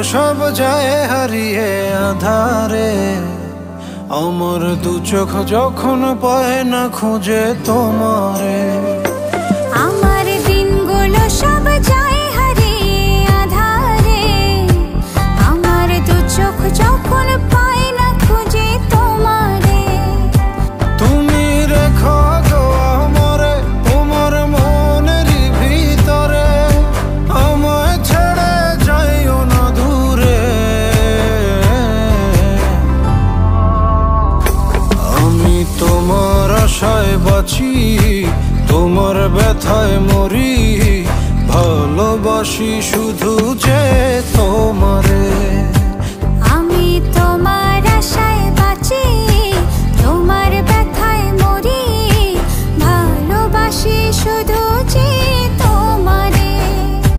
সব যায় হারিয়ে আধারে, আমার দু চোখ যখন পায় না খুঁজে তোমারে। আমার দিনগুলো সব যায় হারিয়ে আধারে, আমার দু চোখ যখন পায় না খুঁজে তোমারে। তুমি রেখো গো আমারে তোমার মনের ভিতরে, আমায় ছেড়ে যাইও না দূরে। আমি তোমার আশায় বাঁচি, তোমার ব্যথায় মরি, ভালোবাসি শুধু যে তোমারে।